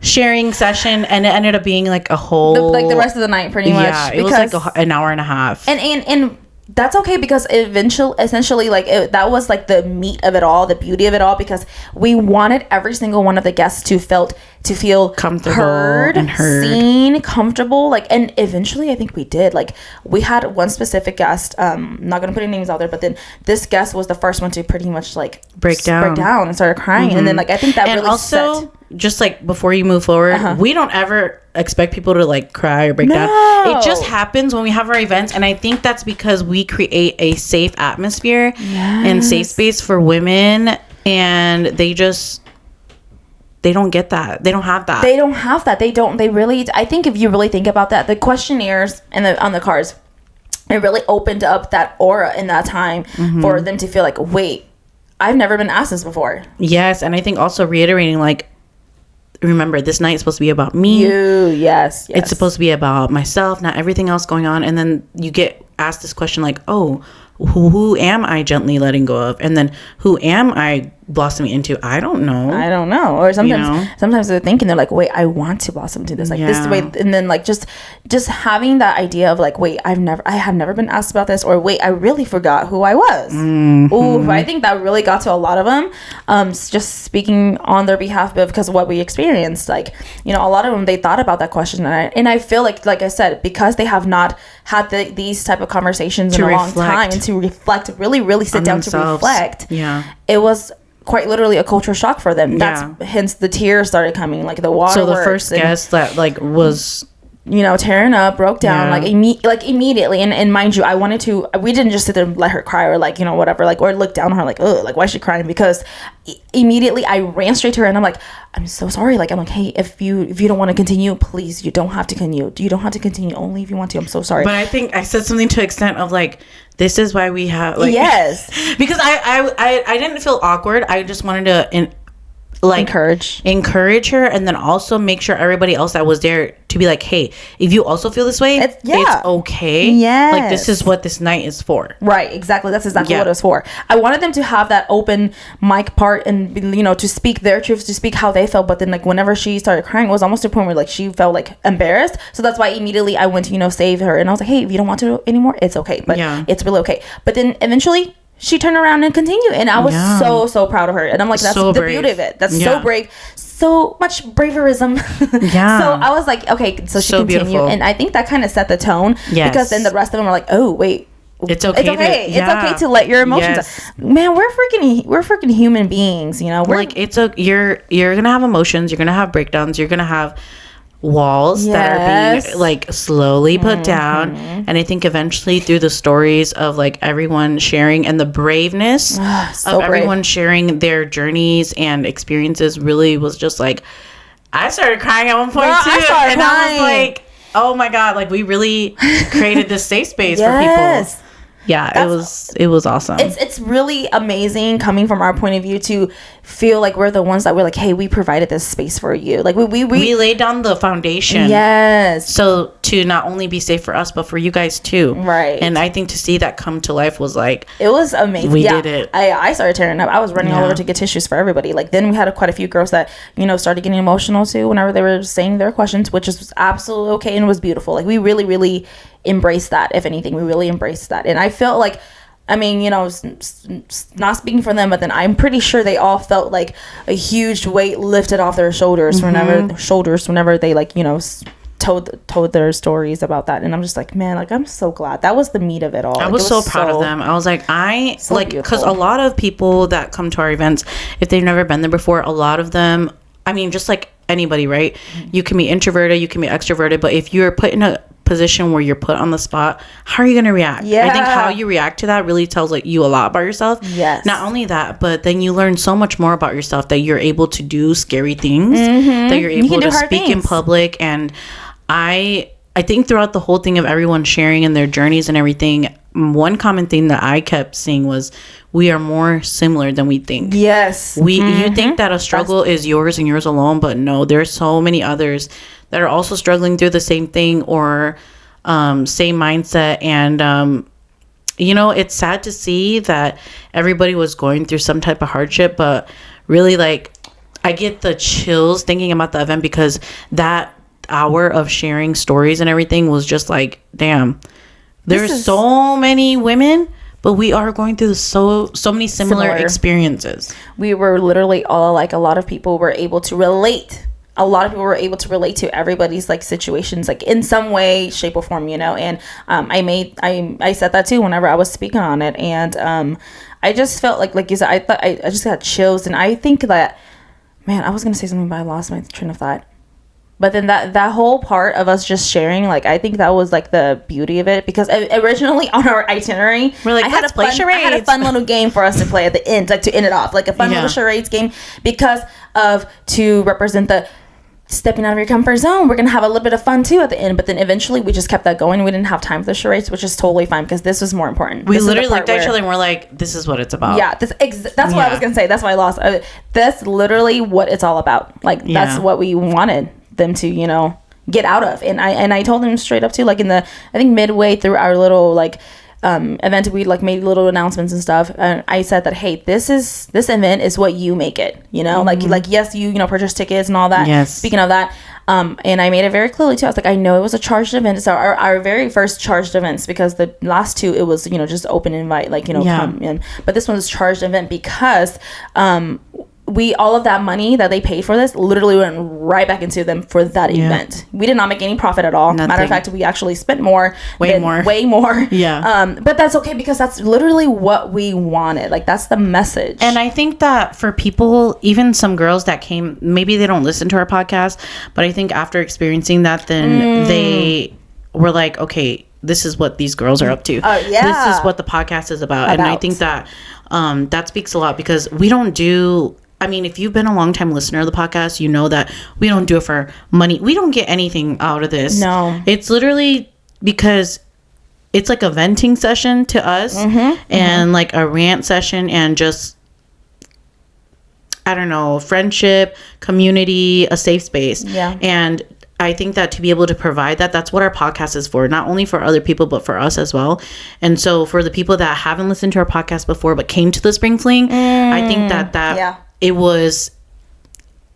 sharing session, and it ended up being, like, a whole... the rest of the night, pretty much. Yeah, it was, like, an hour and a half. And that's okay, because essentially, like, that was like the meat of it all, the beauty of it all, because we wanted every single one of the guests to feel comfortable, heard, seen, comfortable, like, and eventually I think we did. Like, we had one specific guest, not gonna put any names out there, but then this guest was the first one to pretty much like break down and started crying. And then, like, I think that really also just like before you move forward, we don't ever expect people to like cry or break down. It just happens when we have our events, and I think that's because we create a safe atmosphere and safe space for women, and they don't get that. They don't have that. I think if you really think about that, the questionnaires and on the cards, it really opened up that aura in that time for them to feel like, wait, I've never been asked this before. Yes, and I think also reiterating, like, remember, this night is supposed to be about me. Yes. It's supposed to be about myself, not everything else going on. And then you get asked this question like, oh, who am I gently letting go of? And then who am I blossoming into? I don't know. Or sometimes they're thinking, they're like, wait, I want to blossom into this, like this way. And then like just having that idea of like, wait, I have never been asked about this, or wait, I really forgot who I was. Ooh, I think that really got to a lot of them. Just speaking on their behalf, because of what we experienced, like, a lot of them, they thought about that question, and I feel like I said, because they have not had these type of conversations in a long time, and to reflect, really sit down to reflect. It was quite literally a culture shock for them. That's hence the tears started coming, like the water. So the first guest that like was tearing up, broke down, like immediately. And mind you, we didn't just sit there and let her cry, or like, whatever, like, or look down on her like, oh, like, why is she crying? Because immediately I ran straight to her and I'm like, I'm so sorry. Like, I'm like, hey, if you don't want to continue, please, you don't have to continue. You don't have to continue, only if you want to. I'm so sorry. But I think I said something to the extent of like, this is why we have, like, because I didn't feel awkward. I just wanted to encourage her, and then also make sure everybody else that was there to be like, hey, if you also feel this way, it's okay. Like, this is what this night is for. Right, exactly. That's exactly what it was for. I wanted them to have that open mic part and, to speak their truths, to speak how they felt. But then, like, whenever she started crying, it was almost to a point where, like, she felt, like, embarrassed. So that's why immediately I went to, save her. And I was like, hey, if you don't want to anymore, it's okay. But it's really okay. But then eventually she turned around and continued, and I was so proud of her. And I'm like, that's so the beauty of it. That's so brave, so much braverism. So I was like, okay, so she continued, beautiful. And I think that kind of set the tone, because then the rest of them are like, oh wait, it's okay. It's okay to let your emotions. Man, we're freaking human beings. We're like, you're gonna have emotions. You're gonna have breakdowns. You're gonna have walls that are being like slowly put down, and I think eventually through the stories of like everyone sharing and the braveness of everyone sharing their journeys and experiences really was just like, I started crying at one point too, and I was like, oh my god, like we really created this safe space for people. It was awesome. It's really amazing coming from our point of view to feel like we're the ones that we're like, hey, we provided this space for you. Like we laid down the foundation. So to not only be safe for us, but for you guys too. Right. And I think to see that come to life was like, it was amazing. We did it. I started tearing up. I was running all over to get tissues for everybody. Like then we had quite a few girls that, started getting emotional too whenever they were saying their questions, which is absolutely okay and was beautiful. Like we really, really embraced that. If anything, we really embraced that. And I felt like I mean, you know, not speaking for them, but then I'm pretty sure they all felt like a huge weight lifted off their shoulders whenever they, like, you know, told their stories about that. And I'm just like, man, like, I'm so glad that was the meat of it all. I was so proud of them. I was like, because a lot of people that come to our events, if they've never been there before, a lot of them, I mean, just like anybody, right? You can be introverted, you can be extroverted, but if you're put in a position where you're put on the spot, how are you going to react? I think how you react to that really tells, like, you a lot about yourself. Yes. Not only that, but then you learn so much more about yourself, that you're able to do scary things, that you're able to speak in public. And I think throughout the whole thing of everyone sharing in their journeys and everything, one common thing that I kept seeing was, we are more similar than we think. Yes. You think that a struggle is yours and yours alone, but no, there's so many others that are also struggling through the same thing, or same mindset. And you know, it's sad to see that everybody was going through some type of hardship, but really, like, I get the chills thinking about the event, because that hour of sharing stories and everything was just like, damn, there's so many women, but we are going through so many similar experiences. We were literally all like, a lot of people were able to relate. A lot of people were able to relate to everybody's, like, situations, like, in some way, shape, or form, you know. And I said that too whenever I was speaking on it. And I just felt like you said, I just got chills. And I think that, man, I was gonna say something, but I lost my train of thought. But then that whole part of us just sharing, like, I think that was, like, the beauty of it. Because originally on our itinerary, we're like, let's play charades. I had a fun little game for us to play at the end, like, to end it off, like a fun little charades game, because to represent the stepping out of your comfort zone. We're gonna have a little bit of fun too at the end. But then eventually we just kept that going. We didn't have time for the charades, which is totally fine, because this was more important. We literally looked at each other and we're like, this is what it's about. Yeah, that's what I was gonna say. That's why I lost. That's literally what it's all about. Like, that's what we wanted them to, you know, get out of. And I told them straight up too, like, I think midway through our little, like, event, we, like, made little announcements and stuff, and I said that, hey, this event is what you make it, you know. Like, yes, you know, purchase tickets and all that. Yes. Speaking of that, and I made it very clearly too. I was like, I know it was a charged event. So our very first charged events, because the last two, it was, you know, just open invite, like, you know, come in. But this one was charged event, because all of that money that they paid for this literally went right back into them for that event. We did not make any profit at all. Nothing. Matter of fact, we actually spent more. Way more. Yeah. But that's okay, because that's literally what we wanted. Like, that's the message. And I think that for people, even some girls that came, maybe they don't listen to our podcast, but I think after experiencing that, then they were like, okay, this is what these girls are up to. This is what the podcast is about. And I think that that speaks a lot, because we don't do... I mean, if you've been a long time listener of the podcast, you know that we don't do it for money. We don't get anything out of this. No. It's literally because it's like a venting session to us, and like a rant session, and just, I don't know, friendship, community, a safe space. Yeah. And I think that to be able to provide that, that's what our podcast is for. Not only for other people, but for us as well. And so for the people that haven't listened to our podcast before, but came to the Spring Fling, I think that it was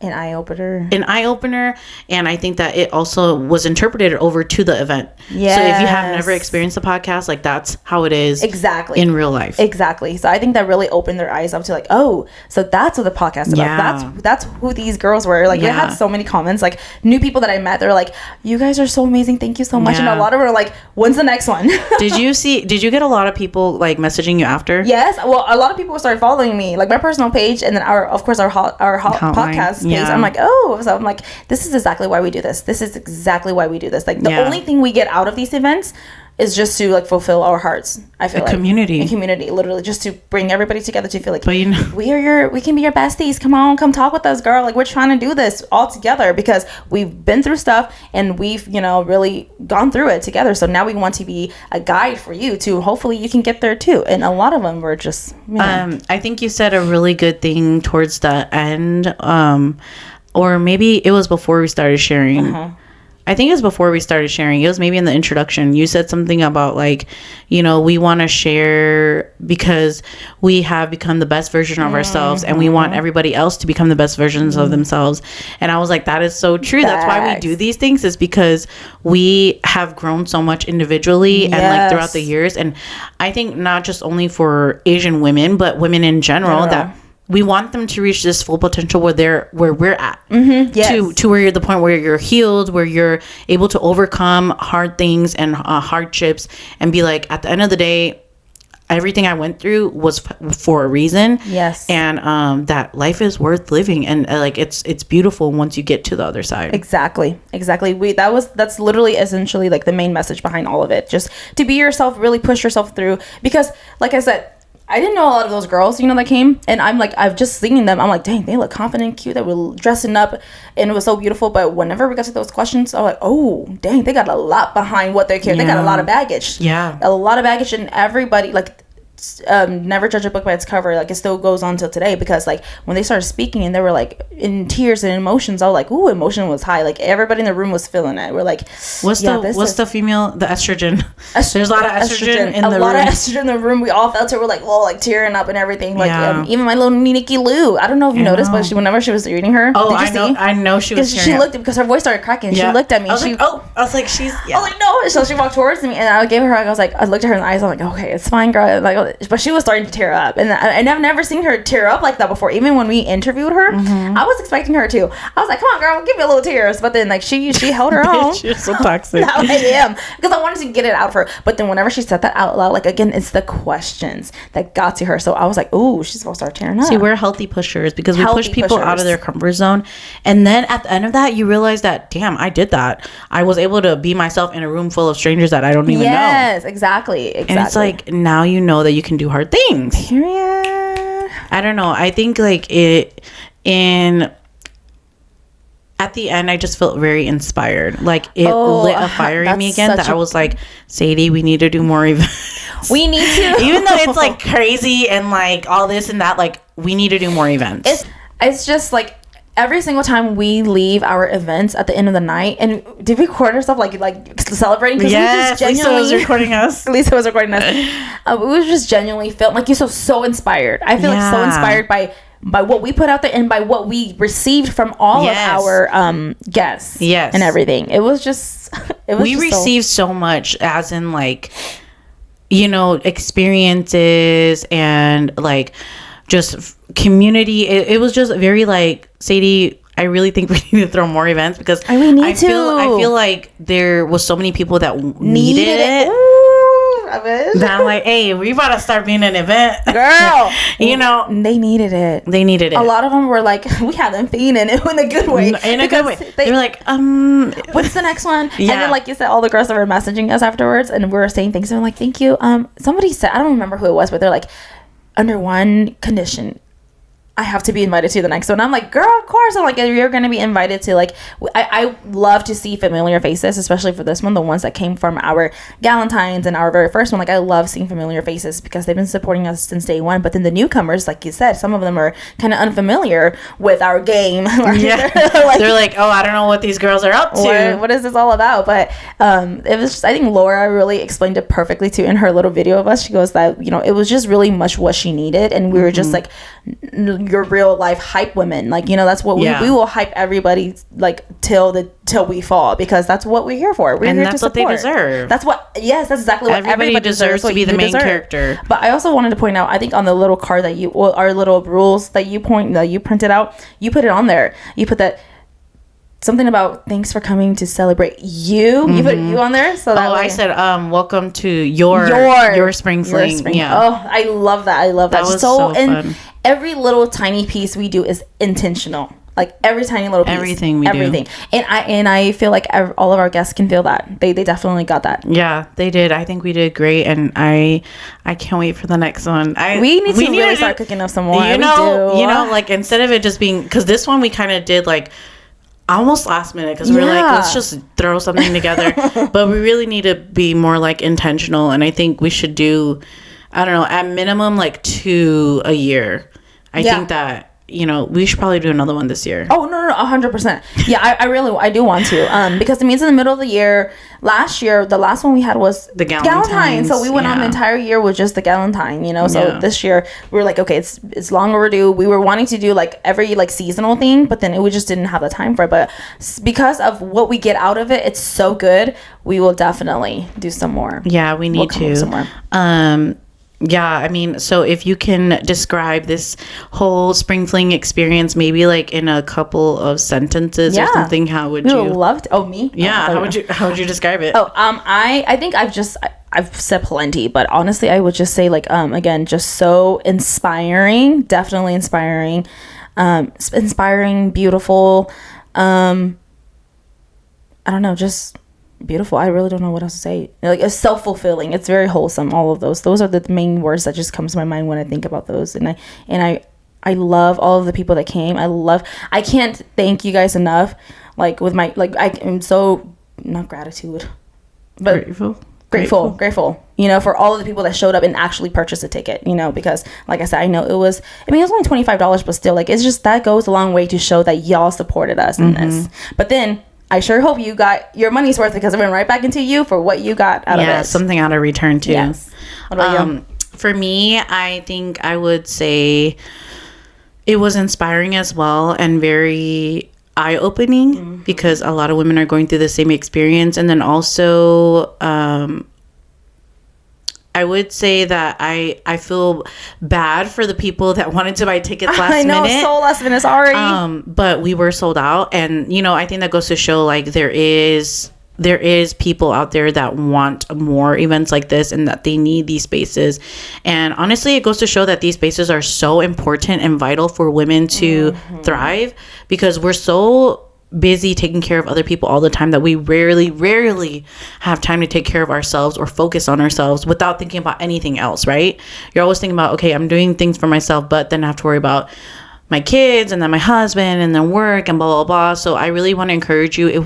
an eye-opener. And I think that it also was interpreted over to the event. Yes. So if you have never experienced the podcast, like, that's how it is in real life. Exactly. So I think that really opened their eyes up to, like, oh, so that's what the podcast is about. That's who these girls were. Like, it had so many comments, like, new people that I met, they're like, you guys are so amazing, thank you so much. And a lot of them are like, when's the next one? Did you get a lot of people, like, messaging you after? Yes. Well, a lot of people started following me, like, my personal page, and then our podcast page. I'm like, oh, so I'm like, this is exactly why we do this. Like, the only thing we get out of these events is just to, like, fulfill our hearts. I feel like a community, literally, just to bring everybody together to feel like, but, you know, we can be your besties. Come talk with us, girl. Like, we're trying to do this all together, because we've been through stuff and we've, you know, really gone through it together. So now we want to be a guide for you to, hopefully you can get there too. And a lot of them were just, you know. I think you said a really good thing towards the end, or maybe it was before we started sharing. I think it was before we started sharing. It was maybe in the introduction. You said something about like, you know, we want to share because we have become the best version of ourselves, and we want everybody else to become the best versions of themselves. And I was like, that is so true. That's why we do these things, is because we have grown so much individually and like throughout the years. And I think not just only for Asian women, but women in general, that we want them to reach this full potential where we're at, to where you're the point where you're healed, where you're able to overcome hard things and hardships, and be like, at the end of the day, everything I went through was for a reason. Yes. And that life is worth living, and like it's beautiful once you get to the other side. Exactly. That's literally essentially like the main message behind all of it. Just to be yourself, really push yourself through, because like I said, I didn't know a lot of those girls, you know, that came, and I'm like, I've just seen them. I'm like, dang, they look confident, cute. They were dressing up, and it was so beautiful. But whenever we got to those questions, I'm like, oh, dang, they got a lot behind what they're carrying. They got a lot of baggage. Yeah, a lot of baggage, and everybody like. Never judge a book by its cover. Like, it still goes on till today, because like when they started speaking and they were like in tears and emotions, I was like, ooh, emotion was high. Like, everybody in the room was feeling it. We're like, what's the female, the estrogen? There's a lot of estrogen in the room. A lot of estrogen in the room. We all felt it. We're like, oh, like tearing up and everything. Like, even my little Nikki Lou, I don't know if you noticed, but whenever she was reading her, I know she was tearing she looked, because her voice started cracking. She looked at me. I was like, she's I was like, no. So she walked towards me, and I gave her, I looked at her in the eyes. I'm like, okay, it's fine, girl. Like, but she was starting to tear up, and I've never seen her tear up like that before. Even when we interviewed her, I was expecting her to. I was like, come on, girl, give me a little tears. But then like she held her own. She's so toxic. I am, because I wanted to get it out of her. But then whenever she said that out loud, like, again, it's the questions that got to her. So I was like, ooh, she's gonna start tearing up. See, we're healthy pushers, because we push people out of their comfort zone. And then at the end of that, you realize that, damn, I did that. I was able to be myself in a room full of strangers that I don't even know. Yes, exactly. And it's like, now you know that you can do hard things. Period. I don't know. I think like at the end, I just felt very inspired. Like, it lit a fire in me again, that I was like, Sadie, we need to do more events. We need to. Even though it's like crazy and like all this and that, like, we need to do more events. It's just like, every single time we leave our events at the end of the night, and did we record ourselves like celebrating? Yes, Lisa was recording us. Lisa was recording us. We was just genuinely felt like, you're so inspired. I feel like so inspired by what we put out there, and by what we received from all of our guests. Yes, and everything. It was just. We received so much, as in like, you know, experiences and like just community. It was just very like, Sadie, I really think we need to throw more events, because I feel like there was so many people that needed it. That I'm like, hey, we about to start being an event, girl. You know, they needed it. A lot of them were like, we had them feeding it in a good way. In a good way. They were like, what's the next one? Yeah. And then, like you said, all the girls that were messaging us afterwards, and we were saying things, and we're like, thank you. Somebody said, I don't remember who it was, but they're like, under one condition, I have to be invited to the next one. I'm like, girl, of course. I'm like, you're going to be invited to, like, I love to see familiar faces, especially for this one, the ones that came from our Galentine's and our very first one. Like, I love seeing familiar faces, because they've been supporting us since day one. But then the newcomers, like you said, some of them are kind of unfamiliar with our game. Yeah. They're like, oh, I don't know what these girls are up to. What is this all about? But it was just, I think Laura really explained it perfectly too in her little video of us. She goes that, you know, it was just really much what she needed, and we were just like, your real life hype women. Like, you know, that's what we will hype everybody, like, till we fall, because that's what we're here for. We're here to support. And that's what they deserve. That's exactly what everybody deserves to be the main character. But I also wanted to point out, I think on the little card that our little rules that you printed out, you put it on there. You put that something about thanks for coming to celebrate you. You put you on there. So that I said, welcome to your Spring Fling. Yeah. Oh, I love that. That was so fun. Every little tiny piece we do is intentional. Like, every tiny little piece. Everything we do. And I feel like all of our guests can feel that. They definitely got that. Yeah, they did. I think we did great, and I can't wait for the next one. We need to really start cooking up some more. You know, like, instead of it just being, because this one we kind of did like almost last minute, because we were like, let's just throw something together. But we really need to be more like intentional, and I think we should do, I don't know, at minimum like 2 a year. I think that we should probably do another one this year. Oh, no, 100%. Yeah, I do want to. Because it means in the middle of the year, last year, the last one we had was the Galentine. So we went on the entire year with just the Galentine, So this year we were like, okay, it's long overdue. We were wanting to do like every like seasonal thing, but then we just didn't have the time for it. But because of what we get out of it, it's so good. We will definitely do some more. Yeah, we need to. Some more. Yeah, I mean, so if you can describe this whole Spring Fling experience, maybe like in a couple of sentences or something, how would you? Love to. Oh, me? Yeah, how would you describe it? I think I've said plenty, but honestly, I would just say like, again, just so inspiring, definitely inspiring, inspiring, beautiful. I don't know, just beautiful. I really don't know what else to say. Like, it's self-fulfilling. It's very wholesome. All of those are the main words that just comes to my mind when I think about those. And I love all of the people that came. I can't thank you guys enough. Like with my, like, I am so, not gratitude, but grateful, for all of the people that showed up and actually purchased a ticket, because like I said, I know it was only $25, but still, like, it's just, that goes a long way to show that y'all supported us in this. But then I sure hope you got your money's worth, because it went right back into you for what you got out of it. Yeah, something out of return too. Yes. What about you? For me, I think I would say it was inspiring as well and very eye-opening, because a lot of women are going through the same experience. And then also, I would say that I feel bad for the people that wanted to buy tickets last minute. I know, so last minute, sorry. But we were sold out, and I think that goes to show, like, there is people out there that want more events like this and that they need these spaces. And honestly, it goes to show that these spaces are so important and vital for women to thrive, because we're so busy taking care of other people all the time that we rarely have time to take care of ourselves or focus on ourselves without thinking about anything else, right? You're always thinking about, okay, I'm doing things for myself, but then I have to worry about my kids and then my husband and then work and blah, blah, blah. So I really want to encourage you, if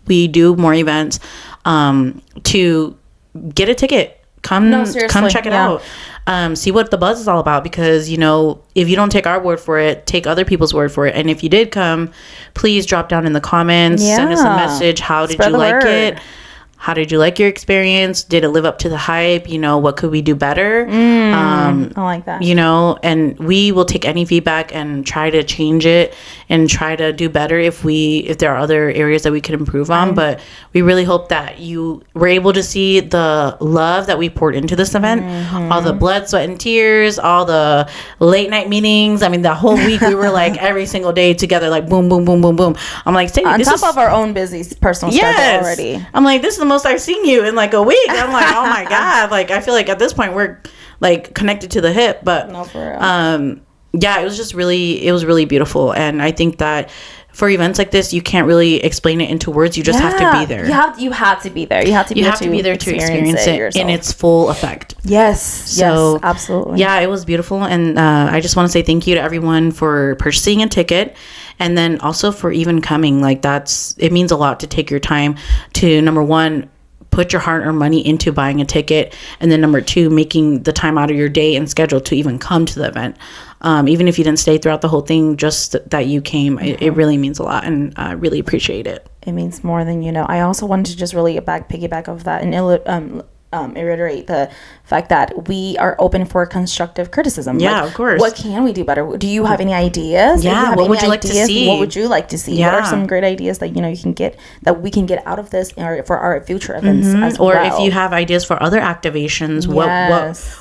we do more events, to get a ticket. Come check it out. See what the buzz is all about, because if you don't take our word for it, take other people's word for it. And if you did come, please drop down in the comments, send us a message. How did you like it? How did you like your experience? Did it live up to the hype? What could we do better? I like that. And we will take any feedback and try to change it and try to do better if there are other areas that we could improve on. But we really hope that you were able to see the love that we poured into this event. All the blood, sweat, and tears, all the late night meetings. I mean, the whole week we were like every single day together, like boom, boom, boom, boom, boom. I'm like, on top of our own busy personal schedule already. I'm like, this is the most I've seen you in like a week. I'm like, oh my God. Like, I feel like at this point we're like connected to the hip. But no, for real. Yeah, it was really beautiful. And I think that for events like this, you can't really explain it into words. You just have to be there. You have to be there. You have to be there to experience it in its full effect. Yes, absolutely. Yeah, it was beautiful. And I just want to say thank you to everyone for purchasing a ticket. And then also for even coming. Like, it means a lot to take your time to, number one, put your hard-earned money into buying a ticket, and then number two, making the time out of your day and schedule to even come to the event. Even if you didn't stay throughout the whole thing, just that you came, it really means a lot, and I really appreciate it. It means more than you know. I also wanted to just really piggyback off that and reiterate the fact that we are open for constructive criticism. Yeah, of course. What can we do better? Do you have any ideas? Yeah, what would you like to see? What would you like to see? Yeah. What are some great ideas that you can get, that we can get out of this, or for our future events as or well? If you have ideas for other activations,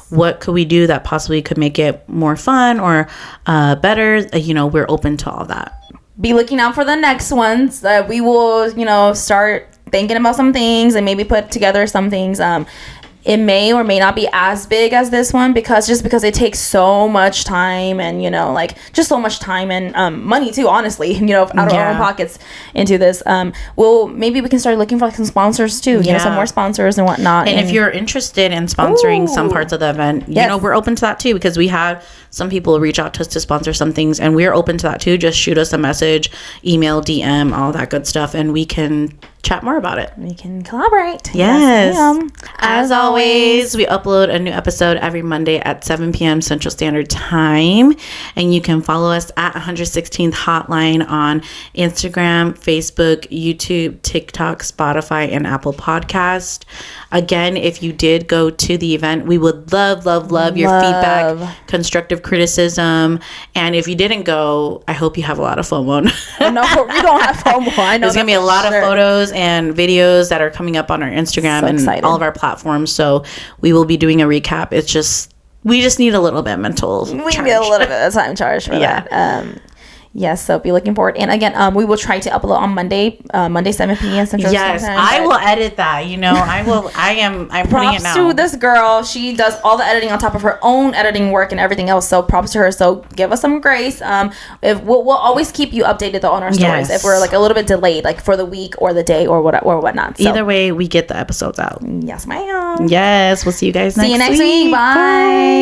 what could we do that possibly could make it more fun or better? We're open to all that. Be looking out for the next ones. We will, start thinking about some things and maybe put together some things. It may or may not be as big as this one, because it takes so much time and just so much time and money too, honestly, out of our own pockets into this. Maybe we can start looking for some sponsors too, some more sponsors and whatnot. And if you're interested in sponsoring some parts of the event, we're open to that too, because we had some people reach out to us to sponsor some things, and we're open to that too. Just shoot us a message, email, DM, all that good stuff, and we can chat more about it. We can collaborate. Yes. Ma'am. As always, we upload a new episode every Monday at 7 p.m. Central Standard Time. And you can follow us at 116th Hotline on Instagram, Facebook, YouTube, TikTok, Spotify, and Apple Podcast. Again, if you did go to the event, we would love your feedback, constructive criticism. And if you didn't go, I hope you have a lot of FOMO. No, we don't have FOMO. I know there's going to be a lot of photos and videos that are coming up on our Instagram and all of our platforms. So we will be doing a recap. It's just, we just need a little bit of mental We need a little bit of time charge for that. Yes, so be looking forward. And again, we will try to upload on Monday 7 p.m. Central Standard Time. I will edit that. I'm putting it now. Props to this girl. She does all the editing on top of her own editing work and everything else. So props to her. So give us some grace. If we'll always keep you updated though on our stories. If we're like a little bit delayed, like for the week or the day or whatnot. So. Either way, we get the episodes out. Yes, ma'am. Yes, we'll see you guys next week. See you next week. Bye.